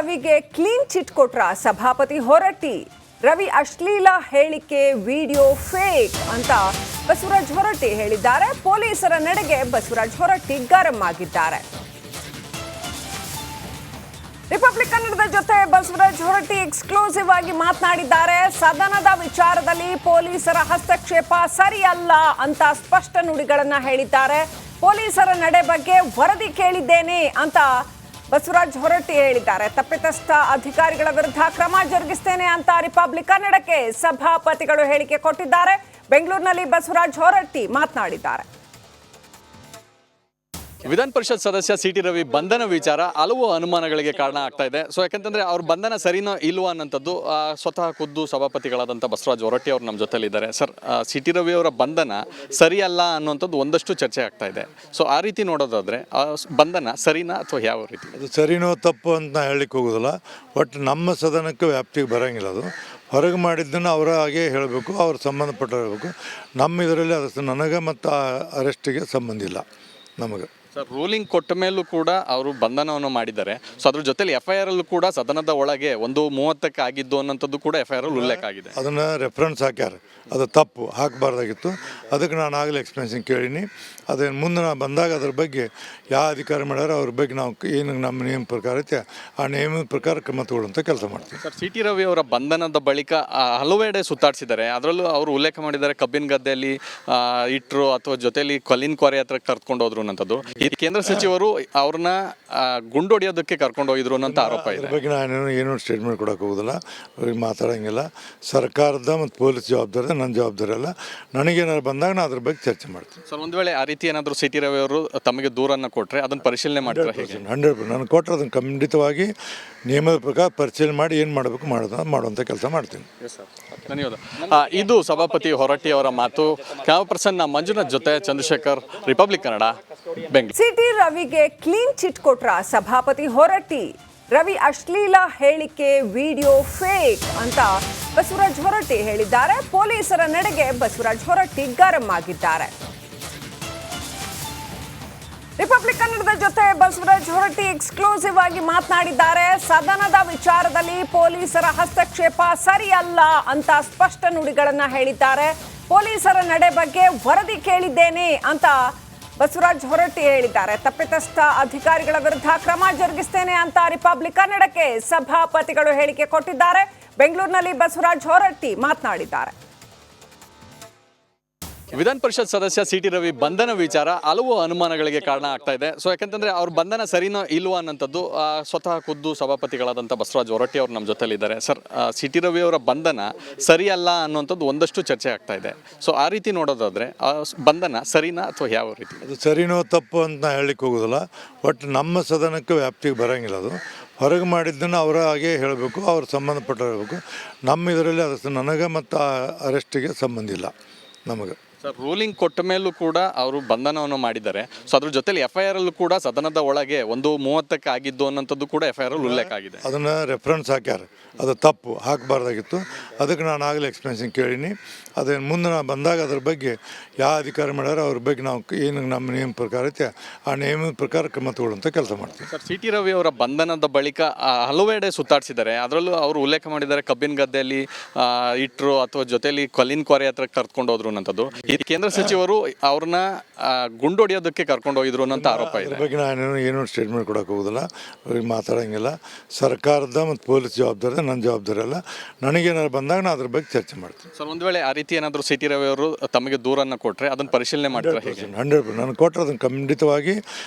ರವಿಗೆ clean chit ಕೊಟ್ರ ಸಭಾಪತಿ ಹೊರಟ್ಟಿ. ರವಿ ಅಶ್ಲೀಲ ಹೇಳಿಕೆ ವಿಡಿಯೋ ಫೇಕ್ ಅಂತ ಬಸವರಾಜ್ ಹೊರಟ್ಟಿ ಹೇಳಿದ್ದಾರೆ. ಪೊಲೀಸರ ನಡೆಗೆ ಬಸವರಾಜ್ ಹೊರಟ್ಟಿ ಗರಂ ಆಗಿದ್ದಾರೆ. ರಿಪಬ್ಲಿಕ್ ಕನ್ನಡದ ಜೊತೆ ಬಸವರಾಜ್ ಹೊರಟ್ಟಿ ಎಕ್ಸ್ಕ್ಲೂಸಿವ್ ಆಗಿ ಮಾತನಾಡಿದ್ದಾರೆ. ಸದನದ ವಿಚಾರದಲ್ಲಿ ಪೊಲೀಸರ ಹಸ್ತಕ್ಷೇಪ ಸರಿಯಲ್ಲ ಅಂತ ಸ್ಪಷ್ಟ ನುಡಿಗಳನ್ನ ಹೇಳಿದ್ದಾರೆ. ಪೊಲೀಸರ ನಡೆ ಬಗ್ಗೆ ವರದಿ ಕೇಳಿದ್ದೇನೆ ಅಂತ ಬಸವರಾಜ್ ಹೊರಟ್ಟಿ ಹೇಳಿದ್ದಾರೆ. ತಪ್ಪಿತಸ್ಥ ಅಧಿಕಾರಿಗಳ ವಿರುದ್ಧ ಕ್ರಮ ಜರುಗಿಸ್ತೇನೆ ಅಂತ ರಿಪಬ್ಲಿಕ್ ಕನ್ನಡಕ್ಕೆ ಸಭಾಪತಿಗಳು ಹೇಳಿಕೆ ಕೊಟ್ಟಿದ್ದಾರೆ. ಬೆಂಗಳೂರಿನಲ್ಲಿ ಬಸವರಾಜ್ ಹೊರಟ್ಟಿ ಮಾತನಾಡಿದ್ದಾರೆ. ವಿಧಾನ ಪರಿಷತ್ ಸದಸ್ಯ ಸಿ.ಟಿ. ರವಿ ಬಂಧನ ವಿಚಾರ ಹಲವು ಅನುಮಾನಗಳಿಗೆ ಕಾರಣ ಆಗ್ತಾ ಇದೆ. ಸೊ ಯಾಕಂತಂದ್ರೆ ಅವ್ರ ಬಂಧನ ಸರಿನೋ ಇಲ್ವೋ ಅನ್ನೋಂಥದ್ದು ಸ್ವತಃ ಖುದ್ದು ಸಭಾಪತಿಗಳಾದಂಥ ಬಸವರಾಜ್ ಹೊರಟ್ಟಿ ಅವರು ನಮ್ಮ ಜೊತೆಲಿದ್ದಾರೆ. Sir, CT. ರವಿ ಅವರ ಬಂಧನ ಸರಿಯಲ್ಲ ಅನ್ನುವಂಥದ್ದು ಒಂದಷ್ಟು ಚರ್ಚೆ ಆಗ್ತಾ ಇದೆ. ಸೊ ಆ ರೀತಿ ನೋಡೋದಾದ್ರೆ ಬಂಧನ ಸರಿನಾ ಅಥವಾ ಯಾವ ರೀತಿ? ಅದು ಸರಿನೋ ತಪ್ಪು ಅಂತ ಹೇಳಲಿಕ್ಕೆ ಹೋಗೋದಿಲ್ಲ. ಬಟ್ ನಮ್ಮ ಸದನಕ್ಕೆ ವ್ಯಾಪ್ತಿಗೆ ಬರೋಂಗಿಲ್ಲ. ಅದು ಹೊರಗೆ ಮಾಡಿದ್ದನ್ನು ಅವರ ಹಾಗೆ ಹೇಳಬೇಕು, ಅವ್ರು ಸಂಬಂಧಪಟ್ಟ ಹೇಳಬೇಕು. ನಮ್ಮ ಇದರಲ್ಲಿ ಅದು ನನಗೆ ಮತ್ತು ಅರೆಸ್ಟಿಗೆ ಸಂಬಂಧ ಇಲ್ಲ ನಮಗೆ. ಸರ್, ರೂಲಿಂಗ್ ಕೊಟ್ಟ ಮೇಲೂ ಕೂಡ ಅವರು ಬಂಧನವನ್ನು ಮಾಡಿದ್ದಾರೆ. ಸೊ ಅದ್ರ ಜೊತೆಲಿ FIR ಅಲ್ಲೂ ಕೂಡ ಸದನದ ಒಳಗೆ 1:30 ಆಗಿದ್ದು ಅನ್ನೋಂಥದ್ದು ಕೂಡ FIR ಅಲ್ಲಿ ಉಲ್ಲೇಖ ಆಗಿದೆ. ಅದನ್ನು ರೆಫರೆನ್ಸ್ ಹಾಕ್ಯಾರ, ಅದು ತಪ್ಪು, ಹಾಕಬಾರ್ದಾಗಿತ್ತು. ಅದಕ್ಕೆ ನಾನು ಆಗಲೇ ಎಕ್ಸ್ಪ್ಲೆನೇಷನ್ ಕೇಳೀನಿ. ಅದೇನು ಮುಂದೆ ನಾನು ಬಂದಾಗ ಅದ್ರ ಬಗ್ಗೆ ಯಾವ ಅಧಿಕಾರಿ ಮಾಡ್ಯಾರ ಅವ್ರ ಬಗ್ಗೆ ನಾವು ಏನು ನಮ್ಮ ನಿಯಮ ಪ್ರಕಾರ ಐತೆ ಆ ನಿಯಮದ ಪ್ರಕಾರ ಕ್ರಮ ತಗೊಳ್ಳೋಂಥ ಕೆಲಸ ಮಾಡ್ತೀವಿ. Sir, CT. ರವಿ ಅವರ ಬಂಧನದ ಬಳಿಕ ಹಲವೆಡೆ ಸುತ್ತಾಡಿಸಿದ್ದಾರೆ. ಅದರಲ್ಲೂ ಅವರು ಉಲ್ಲೇಖ ಮಾಡಿದ್ದಾರೆ ಕಬ್ಬಿನ ಗದ್ದೆಯಲ್ಲಿ ಇಟ್ಟರು ಅಥವಾ ಜೊತೆಲಿ ಕಲ್ಲಿನ ಕೊರೆ ಹತ್ರ ಕರ್ಕೊಂಡು ಹೋದ್ರು ಅನ್ನೋಂಥದ್ದು. ಈ ಕೇಂದ್ರ ಸಚಿವರು ಅವ್ರನ್ನ ಗುಂಡೊಡೆಯೋದಕ್ಕೆ ಕರ್ಕೊಂಡು ಹೋಗಿದ್ರು ಅನ್ನೋಂಥ ಆರೋಪ ಇದೆ. ಅದ್ರ ಬಗ್ಗೆ ನಾನು ಏನು ಸ್ಟೇಟ್ಮೆಂಟ್ ಕೊಡೋಕೆ ಹೋಗೋದಿಲ್ಲ, ಅವ್ರಿಗೆ ಮಾತಾಡೋಂಗಿಲ್ಲ. ಸರ್ಕಾರದ ಮತ್ತು ಪೊಲೀಸ್ ಜವಾಬ್ದಾರಿ, ನನ್ನ ಜವಾಬ್ದಾರಿ ಅಲ್ಲ. ನನಗೇನಾದ್ರು ಬಂದಾಗ ನಾನು ಅದ್ರ ಬಗ್ಗೆ ಚರ್ಚೆ ಮಾಡ್ತೀನಿ. ಸರ್, ಒಂದು ವೇಳೆ ಆ ರೀತಿ ಏನಾದರೂ ಸಿ.ಟಿ. ರವಿ ಅವರು ತಮಗೆ ದೂರನ್ನು ಕೊಟ್ಟರೆ ಅದನ್ನು ಪರಿಶೀಲನೆ ಮಾಡ್ತಾರೆ ಹೇಗೆ? 100% ನಾನು ಕೊಟ್ಟರೆ ಅದನ್ನು ಖಂಡಿತವಾಗಿ ನಿಯಮದ ಪ್ರಕಾರ ಪರಿಶೀಲನೆ ಮಾಡಿ ಏನು ಮಾಡಬೇಕು ಮಾಡುವಂಥ ಕೆಲಸ ಮಾಡ್ತೀನಿ. ಧನ್ಯವಾದ. ಇದು ಸಭಾಪತಿ ಹೊರಟ್ಟಿ ಅವರ ಮಾತು. ಕ್ಯಾಮರಾ ಪರ್ಸನ್ ಮಂಜುನಾಥ್ ಜೊತೆ ಚಂದ್ರಶೇಖರ್, ರಿಪಬ್ಲಿಕ್ ಕನ್ನಡ, ಬೆಂಗಳೂರು. ಸಿ.ಟಿ. ರವಿಗೆ ಕ್ಲೀನ್ ಚಿಟ್ ಕೊಟ್ರ ಸಭಾಪತಿ ಹೊರಟ್ಟಿ. ರವಿ ಅಶ್ಲೀಲ ಹೇಳಿಕೆ ವಿಡಿಯೋ ಫೇಕ್ ಅಂತ ಬಸವರಾಜ್ ಹೊರಟ್ಟಿ ಹೇಳಿದ್ದಾರೆ. ಪೊಲೀಸರ ನಡೆಗೆ ಬಸವರಾಜ್ ಹೊರಟ್ಟಿ ಗರಂ ಆಗಿದ್ದಾರೆ. ರಿಪಬ್ಲಿಕ್ ಕನ್ನಡದ ಜೊತೆ ಬಸವರಾಜ್ ಹೊರಟ್ಟಿ ಎಕ್ಸ್ಕ್ಲೂಸಿವ್ ಆಗಿ ಮಾತನಾಡಿದ್ದಾರೆ. ಸದನದ ವಿಚಾರದಲ್ಲಿ ಪೊಲೀಸರ ಹಸ್ತಕ್ಷೇಪ ಸರಿಯಲ್ಲ ಅಂತ ಸ್ಪಷ್ಟ ನುಡಿಗಳನ್ನ ಹೇಳಿದ್ದಾರೆ. ಪೊಲೀಸರ ನಡೆ ಬಗ್ಗೆ ವರದಿ ಕೇಳಿದ್ದೇನೆ ಅಂತ ಬಸವರಾಜ್ ಹೊರಟ್ಟಿ ಹೇಳಿದ್ದಾರೆ. ತಪ್ಪಿತಸ್ಥ ಅಧಿಕಾರಿಗಳ ವಿರುದ್ಧ ಕ್ರಮ ಜರುಗಿಸ್ತೇನೆ ಅಂತ ರಿಪಬ್ಲಿಕ್ ಕನ್ನಡಕ್ಕೆ ಸಭಾಪತಿಗಳು ಹೇಳಿಕೆ ಕೊಟ್ಟಿದ್ದಾರೆ. ಬೆಂಗಳೂರಿನಲ್ಲಿ ಬಸವರಾಜ್ ಹೊರಟ್ಟಿ ಮಾತನಾಡಿದ್ದಾರೆ. ವಿಧಾನ ಪರಿಷತ್ ಸದಸ್ಯ ಸಿ.ಟಿ. ರವಿ ಬಂಧನ ವಿಚಾರ ಹಲವು ಅನುಮಾನಗಳಿಗೆ ಕಾರಣ ಆಗ್ತಾ ಇದೆ. ಸೊ ಯಾಕಂತಂದ್ರೆ ಅವ್ರ ಬಂಧನ ಸರಿನೋ ಇಲ್ವೋ ಅನ್ನೋಂಥದ್ದು ಸ್ವತಃ ಖುದ್ದು ಸಭಾಪತಿಗಳಾದಂಥ ಬಸವರಾಜ್ ಹೊರಟ್ಟಿ ಅವರು ನಮ್ಮ ಜೊತೆಲಿದ್ದಾರೆ. Sir, CT. ರವಿ ಅವರ ಬಂಧನ ಸರಿಯಲ್ಲ ಅನ್ನೋಂಥದ್ದು ಒಂದಷ್ಟು ಚರ್ಚೆ ಆಗ್ತಾ ಇದೆ. ಸೊ ಆ ರೀತಿ ನೋಡೋದಾದ್ರೆ ಬಂಧನ ಸರಿನಾ ಅಥವಾ ಯಾವ ರೀತಿ? ಅದು ಸರಿನೋ ತಪ್ಪು ಅಂತ ಹೇಳಲಿಕ್ಕೆ ಹೋಗೋದಿಲ್ಲ. ಬಟ್ ನಮ್ಮ ಸದನಕ್ಕೆ ವ್ಯಾಪ್ತಿಗೆ ಬರೋಂಗಿಲ್ಲ. ಅದು ಹೊರಗೆ ಮಾಡಿದ್ದನ್ನು ಅವರ ಹಾಗೆ ಹೇಳಬೇಕು, ಅವ್ರು ಸಂಬಂಧಪಟ್ಟ ಹೇಳಬೇಕು. ನಮ್ಮ ಇದರಲ್ಲಿ ಅದು ನನಗೆ ಮತ್ತು ಅರೆಸ್ಟಿಗೆ ಸಂಬಂಧ ಇಲ್ಲ ನಮಗೆ. ಸರ್, ರೂಲಿಂಗ್ ಕೊಟ್ಟ ಮೇಲೂ ಕೂಡ ಅವರು ಬಂಧನವನ್ನು ಮಾಡಿದ್ದಾರೆ. ಸೊ ಅದ್ರ ಜೊತೆಲಿ FIR ಅಲ್ಲೂ ಕೂಡ ಸದನದ ಒಳಗೆ 1:30 ಆಗಿದ್ದು ಅನ್ನೋಂಥದ್ದು ಕೂಡ FIR ಅಲ್ಲಿ ಉಲ್ಲೇಖ ಆಗಿದೆ. ಅದನ್ನು ರೆಫರೆನ್ಸ್ ಹಾಕ್ಯಾರ, ಅದು ತಪ್ಪು, ಹಾಕಬಾರ್ದಾಗಿತ್ತು. ಅದಕ್ಕೆ ನಾನು ಆಗಲೇ ಎಕ್ಸ್ಪ್ಲೆನೇಷನ್ ಕೇಳೀನಿ. ಅದೇನು ಮುಂದೆ ನಾನು ಬಂದಾಗ ಅದ್ರ ಬಗ್ಗೆ ಯಾವ ಅಧಿಕಾರಿ ಮಾಡ್ಯಾರ ಅವ್ರ ಬಗ್ಗೆ ನಾವು ಏನು ನಮ್ಮ ನಿಯಮ ಪ್ರಕಾರ ಐತೆ ಆ ನಿಯಮದ ಪ್ರಕಾರ ಕ್ರಮ ತಗೊಳ್ಳೋಂಥ ಕೆಲಸ ಮಾಡ್ತೀವಿ. Sir, CT. ರವಿ ಅವರ ಬಂಧನದ ಬಳಿಕ ಹಲವೆಡೆ ಸುತ್ತಾಡಿಸಿದ್ದಾರೆ. ಅದರಲ್ಲೂ ಅವರು ಉಲ್ಲೇಖ ಮಾಡಿದ್ದಾರೆ ಕಬ್ಬಿನ ಗದ್ದೆಯಲ್ಲಿ ಇಟ್ಟರು ಅಥವಾ ಜೊತೆಲಿ ಕಲ್ಲಿನ ಕೊರೆ ಹತ್ರ ಕರ್ಕೊಂಡು ಹೋದ್ರು ಅನ್ನೋಂಥದ್ದು. ಈ ಕೇಂದ್ರ ಸಚಿವರು ಅವ್ರನ್ನ ಗುಂಡೊಡೆಯೋದಕ್ಕೆ ಕರ್ಕೊಂಡು ಹೋಗಿದ್ರು ಅನ್ನೋಂಥ ಆರೋಪ ಇದೆ. ಅದ್ರ ಬಗ್ಗೆ ನಾನು ಏನು ಸ್ಟೇಟ್ಮೆಂಟ್ ಕೊಡೋಕೆ ಹೋಗೋದಿಲ್ಲ, ಅವ್ರಿಗೆ ಮಾತಾಡೋಂಗಿಲ್ಲ. ಸರ್ಕಾರದ ಮತ್ತು ಪೊಲೀಸ್ ಜವಾಬ್ದಾರಿ, ನನ್ನ ಜವಾಬ್ದಾರಿ ಅಲ್ಲ. ನನಗೇನಾದ್ರು ಬಂದಾಗ ನಾನು ಅದ್ರ ಬಗ್ಗೆ ಚರ್ಚೆ ಮಾಡ್ತೀನಿ. ಸರ್, ಒಂದು ವೇಳೆ ಆ ರೀತಿ ಏನಾದರೂ ಸಿ.ಟಿ. ರವಿ ಅವರು ತಮಗೆ ದೂರನ್ನು ಕೊಟ್ಟರೆ ಅದನ್ನು ಪರಿಶೀಲನೆ ಮಾಡ್ತಾರೆ ಹೇಗೆ? 100% ನಾನು ಕೊಟ್ಟರೆ ಅದನ್ನು ಖಂಡಿತವಾಗಿ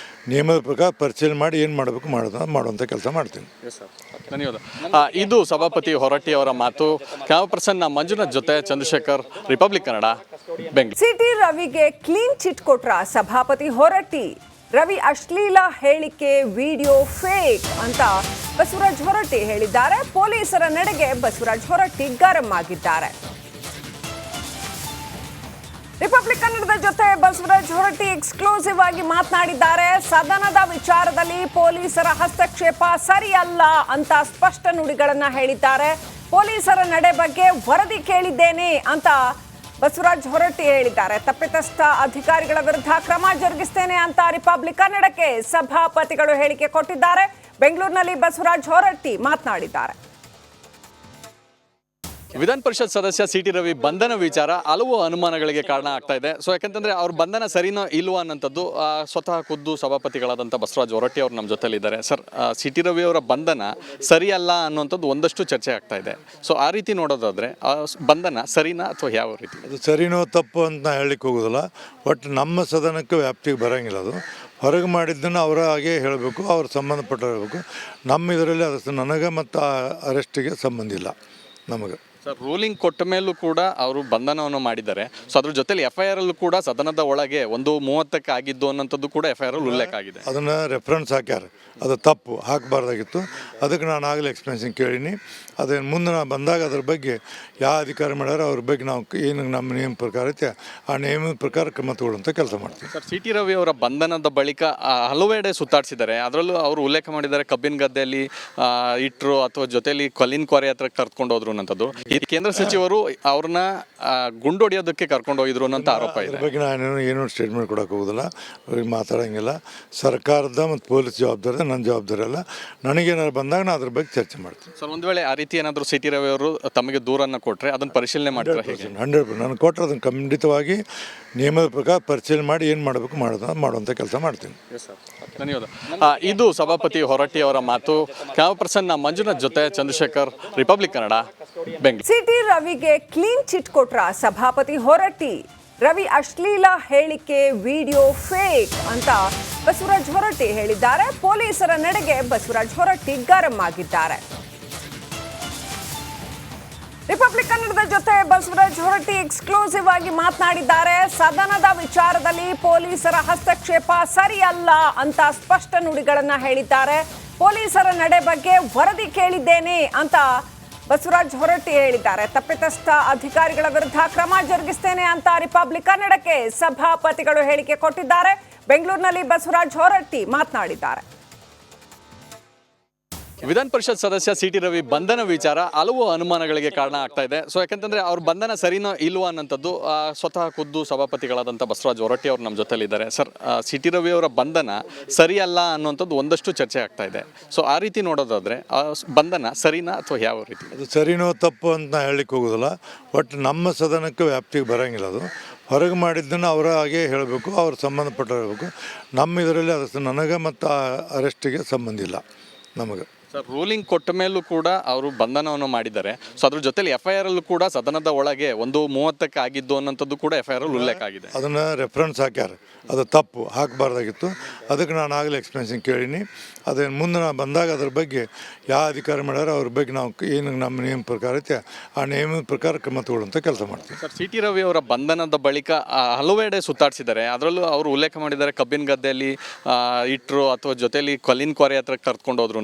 ನಿಯಮದ ಪ್ರಕಾರ ಪರಿಶೀಲನೆ ಮಾಡಿ ಏನು ಮಾಡಬೇಕು ಮಾಡುವಂಥ ಕೆಲಸ ಮಾಡ್ತೀನಿ. ಧನ್ಯವಾದ. ಇದು ಸಭಾಪತಿ ಹೊರಟ್ಟಿ ಅವರ ಮಾತು. ಕ್ಯಾಮರಾ ಪರ್ಸನ್ ಮಂಜುನಾಥ್ ಜೊತೆ ಚಂದ್ರಶೇಖರ್, ರಿಪಬ್ಲಿಕ್ ಕನ್ನಡ, ಬೆಂಗಳೂರು. ಸಿ.ಟಿ. ರವಿಗೆ ಕ್ಲೀನ್ ಚಿಟ್ ಕೊಟ್ರ ಸಭಾಪತಿ ಹೊರಟ್ಟಿ. ರವಿ ಅಶ್ಲೀಲ ಹೇಳಿಕೆ ವಿಡಿಯೋ ಫೇಕ್ ಅಂತ ಬಸವರಾಜ್ ಹೊರಟ್ಟಿ ಹೇಳಿದ್ದಾರೆ. ಪೊಲೀಸರ ನಡೆಗೆ ಬಸವರಾಜ್ ಹೊರಟ್ಟಿ ಗರಂ ಆಗಿದ್ದಾರೆ. ರಿಪಬ್ಲಿಕ್ ಕನ್ನಡದ ಜೊತೆ ಬಸವರಾಜ್ ಹೊರಟ್ಟಿ ಎಕ್ಸ್ಕ್ಲೂಸಿವ್ ಆಗಿ ಮಾತನಾಡಿದ್ದಾರೆ. ಸದನದ ವಿಚಾರದಲ್ಲಿ ಪೊಲೀಸರ ಹಸ್ತಕ್ಷೇಪ ಸರಿಯಲ್ಲ ಅಂತ ಸ್ಪಷ್ಟ ನುಡಿಗಳನ್ನ ಹೇಳಿದ್ದಾರೆ. ಪೊಲೀಸರ ನಡೆ ಬಗ್ಗೆ ವರದಿ ಕೇಳಿದ್ದೇನೆ ಅಂತ ಬಸವರಾಜ್ ಹೊರಟ್ಟಿ ಹೇಳಿದ್ದಾರೆ. ತಪ್ಪಿತಸ್ಥ ಅಧಿಕಾರಿಗಳ ವಿರುದ್ಧ ಕ್ರಮ ಜರುಗಿಸ್ತೇನೆ ಅಂತ ರಿಪಬ್ಲಿಕ್ ಕನ್ನಡಕ್ಕೆ ಸಭಾಪತಿಗಳು ಹೇಳಿಕೆ ಕೊಟ್ಟಿದ್ದಾರೆ. ಬೆಂಗಳೂರಿನಲ್ಲಿ ಬಸವರಾಜ ಹೊರಟ್ಟಿ ಮಾತನಾಡಿದ್ದಾರೆ. ವಿಧಾನ ಪರಿಷತ್ ಸದಸ್ಯ ಸಿ ಟಿ ರವಿ ಬಂಧನ ವಿಚಾರ ಹಲವು ಅನುಮಾನಗಳಿಗೆ ಕಾರಣ ಆಗ್ತಾ ಇದೆ. ಸೊ ಯಾಕಂತಂದ್ರೆ ಅವ್ರ ಬಂಧನ ಸರಿನೋ ಇಲ್ವಾ ಅನ್ನೋಂಥದ್ದು ಸ್ವತಃ ಖುದ್ದು ಸಭಾಪತಿಗಳಾದಂಥ ಬಸವರಾಜ ಹೊರಟ್ಟಿ ಅವರು ನಮ್ಮ ಜೊತೆಲಿದ್ದಾರೆ. ಸರ್, ಸಿ ಟಿ ರವಿ ಅವರ ಬಂಧನ ಸರಿಯಲ್ಲ ಅನ್ನುವಂಥದ್ದು ಒಂದಷ್ಟು ಚರ್ಚೆ ಆಗ್ತಾ ಇದೆ. ಸೊ ಆ ರೀತಿ ನೋಡೋದಾದ್ರೆ ಬಂಧನ ಸರಿನಾ ಅಥವಾ ಯಾವ ರೀತಿ? ಅದು ಸರಿನೋ ತಪ್ಪು ಅಂತ ನಾ ಹೇಳಲಿಕ್ಕೆ ಹೋಗೋದಿಲ್ಲ. ಬಟ್ ನಮ್ಮ ಸದನಕ್ಕೆ ವ್ಯಾಪ್ತಿಗೆ ಬರೋಂಗಿಲ್ಲ. ಅದು ಹೊರಗೆ ಮಾಡಿದ್ದನ್ನು ಅವರ ಹಾಗೆ ಹೇಳಬೇಕು, ಅವ್ರು ಸಂಬಂಧಪಟ್ಟ ಹೇಳಬೇಕು. ನಮ್ಮ ಇದರಲ್ಲಿ ಅದು ನನಗೆ ಮತ್ತು ಅರೆಸ್ಟಿಗೆ ಸಂಬಂಧ ಇಲ್ಲ ನಮಗೆ. ಸರ್, ರೂಲಿಂಗ್ ಕೊಟ್ಟ ಮೇಲೂ ಕೂಡ ಅವರು ಬಂಧನವನ್ನು ಮಾಡಿದ್ದಾರೆ. ಸೊ ಅದ್ರ ಜೊತೆಲಿ FIR ಅಲ್ಲೂ ಕೂಡ ಸದನದ ಒಳಗೆ 1:30 ಆಗಿದ್ದು ಅನ್ನೋಂಥದ್ದು ಕೂಡ FIR ಅಲ್ಲಿ ಉಲ್ಲೇಖ ಆಗಿದೆ. ಅದನ್ನು ರೆಫರೆನ್ಸ್ ಹಾಕ್ಯಾರ, ಅದು ತಪ್ಪು, ಹಾಕಬಾರ್ದಾಗಿತ್ತು. ಅದಕ್ಕೆ ನಾನು ಆಗಲೇ ಎಕ್ಸ್ಪ್ಲೆನೇಷನ್ ಕೇಳೀನಿ. ಅದೇನು ಮುಂದೆ ನಾನು ಬಂದಾಗ ಅದ್ರ ಬಗ್ಗೆ ಯಾವ ಅಧಿಕಾರಿ ಮಾಡ್ಯಾರ ಅವ್ರ ಬಗ್ಗೆ ನಾವು ಏನು ನಮ್ಮ ನಿಯಮ ಪ್ರಕಾರ ಐತೆ ಆ ನಿಯಮದ ಪ್ರಕಾರ ಕ್ರಮ ತಗೊಳ್ಳುವಂಥ ಕೆಲಸ ಮಾಡ್ತೀವಿ. ಸರ್, ಸಿ ಟಿ ರವಿ ಅವರ ಬಂಧನದ ಬಳಿಕ ಹಲವೆಡೆ ಸುತ್ತಾಡಿಸಿದ್ದಾರೆ. ಅದರಲ್ಲೂ ಅವರು ಉಲ್ಲೇಖ ಮಾಡಿದ್ದಾರೆ ಕಬ್ಬಿನ ಗದ್ದೆಯಲ್ಲಿ ಇಟ್ಟರು ಅಥವಾ ಜೊತೆಲಿ ಕಲ್ಲಿನ ಕೊರೆ ಹತ್ರ ಕರ್ಕೊಂಡು ಹೋದ್ರು ಅನ್ನೋಂಥದ್ದು. ಈ ಕೇಂದ್ರ ಸಚಿವರು ಅವ್ರನ್ನ ಗುಂಡೊಡೆಯೋದಕ್ಕೆ ಕರ್ಕೊಂಡು ಹೋಗಿದ್ರು ಅನ್ನೋಂಥ ಆರೋಪ ಇದೆ. ಅದ್ರ ಬಗ್ಗೆ ನಾನು ಏನು ಸ್ಟೇಟ್ಮೆಂಟ್ ಕೊಡೋಕೆ ಹೋಗೋದಿಲ್ಲ, ಅವ್ರಿಗೆ ಮಾತಾಡೋಂಗಿಲ್ಲ. ಸರ್ಕಾರದ ಮತ್ತು ಪೊಲೀಸ್ ಜವಾಬ್ದಾರಿ, ನನ್ನ ಜವಾಬ್ದಾರಿ ಅಲ್ಲ. ನನಗೇನಾದ್ರು ಬಂದಾಗ ನಾನು ಅದ್ರ ಬಗ್ಗೆ ಚರ್ಚೆ ಮಾಡ್ತೀನಿ. ಸರ್, ಒಂದು ವೇಳೆ ಆ ರೀತಿ ಏನಾದರೂ ಸಿ ಟಿ ರವಿ ಅವರು ತಮಗೆ ದೂರನ್ನು ಕೊಟ್ಟರೆ ಅದನ್ನು ಪರಿಶೀಲನೆ ಮಾಡ್ತಾರೆ ಹೇಗೆ? 100% ನಾನು ಕೊಟ್ಟರೆ ಅದನ್ನು ಖಂಡಿತವಾಗಿ ನಿಯಮದ ಪ್ರಕಾರ ಪರಿಶೀಲನೆ ಮಾಡಿ ಏನು ಮಾಡಬೇಕು ಮಾಡುವಂಥ ಕೆಲಸ ಮಾಡ್ತೀನಿ. ಧನ್ಯವಾದ. ಇದು ಸಭಾಪತಿ ಹೊರಟ್ಟಿ ಅವರ ಮಾತು. ಕ್ಯಾಮರಾ ಪರ್ಸನ್ ಮಂಜುನಾಥ್ ಜೊತೆ ಚಂದ್ರಶೇಖರ್, ರಿಪಬ್ಲಿಕ್ ಕನ್ನಡ, ಬೆಂಗಳೂರು. ಸಿಟಿ ರವಿಗೆ ಕ್ಲೀನ್ ಚಿಟ್ ಕೊಟ್ರ ಸಭಾಪತಿ ಹೊರಟ್ಟಿ. ರವಿ ಅಶ್ಲೀಲ ಹೇಳಿಕೆ, ವಿಡಿಯೋ ಫೇಕ್ ಅಂತ ಬಸವರಾಜ ಹೊರಟ್ಟಿ ಹೇಳಿದ್ದಾರೆ. ಪೊಲೀಸರ ನಡೆಗೆ ಬಸವರಾಜ ಹೊರಟ್ಟಿ ಗರಂ ಆಗಿದ್ದಾರೆ. ರಿಪಬ್ಲಿಕ್ ಕನ್ನಡದ ಜೊತೆ ಬಸವರಾಜ ಹೊರಟ್ಟಿ ಎಕ್ಸ್ಕ್ಲೂಸಿವ್ ಆಗಿ ಮಾತನಾಡಿದ್ದಾರೆ. ಸದನದ ವಿಚಾರದಲ್ಲಿ ಪೊಲೀಸರ ಹಸ್ತಕ್ಷೇಪ ಸರಿಯಲ್ಲ ಅಂತ ಸ್ಪಷ್ಟ ನುಡಿಗಳನ್ನ ಹೇಳಿದ್ದಾರೆ. ಪೊಲೀಸರ ನಡೆ ಬಗ್ಗೆ ವರದಿ ಕೇಳಿದ್ದೇನೆ ಅಂತ ಬಸವರಾಜ ಹೊರಟ್ಟಿ ಹೇಳಿದ್ದಾರೆ. ತಪ್ಪಿತಸ್ಥ ಅಧಿಕಾರಿಗಳ ವಿರುದ್ಧ ಕ್ರಮ ಜರುಗಿಸ್ತೇನೆ ಅಂತ ರಿಪಬ್ಲಿಕ್ ಕನ್ನಡಕ್ಕೆ ಸಭಾಪತಿಗಳು ಹೇಳಿಕೆ ಕೊಟ್ಟಿದ್ದಾರೆ. ಬೆಂಗಳೂರಿನಲ್ಲಿ ಬಸವರಾಜ ಹೊರಟ್ಟಿ ಮಾತನಾಡಿದ್ದಾರೆ. ವಿಧಾನ ಪರಿಷತ್ ಸದಸ್ಯ ಸಿ ಟಿ ರವಿ ಬಂಧನ ವಿಚಾರ ಹಲವು ಅನುಮಾನಗಳಿಗೆ ಕಾರಣ ಆಗ್ತಾ ಇದೆ. ಸೊ ಯಾಕಂತಂದ್ರೆ ಅವ್ರ ಬಂಧನ ಸರಿನೋ ಇಲ್ವಾ ಅನ್ನೋಂಥದ್ದು ಸ್ವತಃ ಖುದ್ದು ಸಭಾಪತಿಗಳಾದಂಥ ಬಸವರಾಜ ಹೊರಟ್ಟಿ ಅವರು ನಮ್ಮ ಜೊತೆಲಿದ್ದಾರೆ. ಸರ್, ಸಿ ಟಿ ರವಿ ಅವರ ಬಂಧನ ಸರಿಯಲ್ಲ ಅನ್ನುವಂಥದ್ದು ಒಂದಷ್ಟು ಚರ್ಚೆ ಆಗ್ತಾ ಇದೆ. ಸೊ ಆ ರೀತಿ ನೋಡೋದಾದ್ರೆ ಬಂಧನ ಸರಿನಾ ಅಥವಾ ಯಾವ ರೀತಿ? ಅದು ಸರಿನೋ ತಪ್ಪು ಅಂತ ನಾ ಹೇಳಲಿಕ್ಕೆ ಹೋಗೋದಿಲ್ಲ. ಬಟ್ ನಮ್ಮ ಸದನಕ್ಕೆ ವ್ಯಾಪ್ತಿಗೆ ಬರೋಂಗಿಲ್ಲ. ಅದು ಹೊರಗೆ ಮಾಡಿದ್ದನ್ನು ಅವರ ಹಾಗೆ ಹೇಳಬೇಕು, ಅವ್ರು ಸಂಬಂಧಪಟ್ಟ ಹೇಳಬೇಕು. ನಮ್ಮ ಇದರಲ್ಲಿ ಅದು ನನಗೆ ಮತ್ತು ಅರೆಸ್ಟಿಗೆ ಸಂಬಂಧ ಇಲ್ಲ ನಮಗೆ. ಸರ್, ರೂಲಿಂಗ್ ಕೊಟ್ಟ ಮೇಲೂ ಕೂಡ ಅವರು ಬಂಧನವನ್ನು ಮಾಡಿದ್ದಾರೆ. ಸೊ ಅದ್ರ ಜೊತೆಲಿ FIR ಅಲ್ಲೂ ಕೂಡ ಸದನದ ಒಳಗೆ 1:30 ಆಗಿದ್ದು ಅನ್ನೋಂಥದ್ದು ಕೂಡ FIR ಅಲ್ಲಿ ಉಲ್ಲೇಖ ಆಗಿದೆ. ಅದನ್ನು ರೆಫರೆನ್ಸ್ ಹಾಕ್ಯಾರ, ಅದು ತಪ್ಪು, ಹಾಕಬಾರ್ದಾಗಿತ್ತು. ಅದಕ್ಕೆ ನಾನು ಆಗಲೇ ಎಕ್ಸ್ಪ್ಲೆನೇಷನ್ ಕೇಳೀನಿ. ಅದೇನು ಮುಂದೆ ನಾನು ಬಂದಾಗ ಅದ್ರ ಬಗ್ಗೆ ಯಾವ ಅಧಿಕಾರಿ ಮಾಡ್ಯಾರ ಅವ್ರ ಬಗ್ಗೆ ನಾವು ಏನು ನಮ್ಮ ನಿಯಮ ಪ್ರಕಾರ ಐತೆ ಆ ನಿಯಮದ ಪ್ರಕಾರ ಕ್ರಮ ತಗೊಳ್ಳುವಂಥ ಕೆಲಸ ಮಾಡ್ತೀವಿ. ಸರ್, ಸಿ ಟಿ ರವಿ ಅವರ ಬಂಧನದ ಬಳಿಕ ಹಲವೆಡೆ ಸುತ್ತಾಡಿಸಿದ್ದಾರೆ. ಅದರಲ್ಲೂ ಅವರು ಉಲ್ಲೇಖ ಮಾಡಿದ್ದಾರೆ ಕಬ್ಬಿನ ಗದ್ದೆಯಲ್ಲಿ ಇಟ್ಟರು ಅಥವಾ ಜೊತೆಲಿ ಕಲ್ಲಿನ ಕೊರೆ ಹತ್ರ ಕರ್ಕೊಂಡು ಹೋದ್ರು.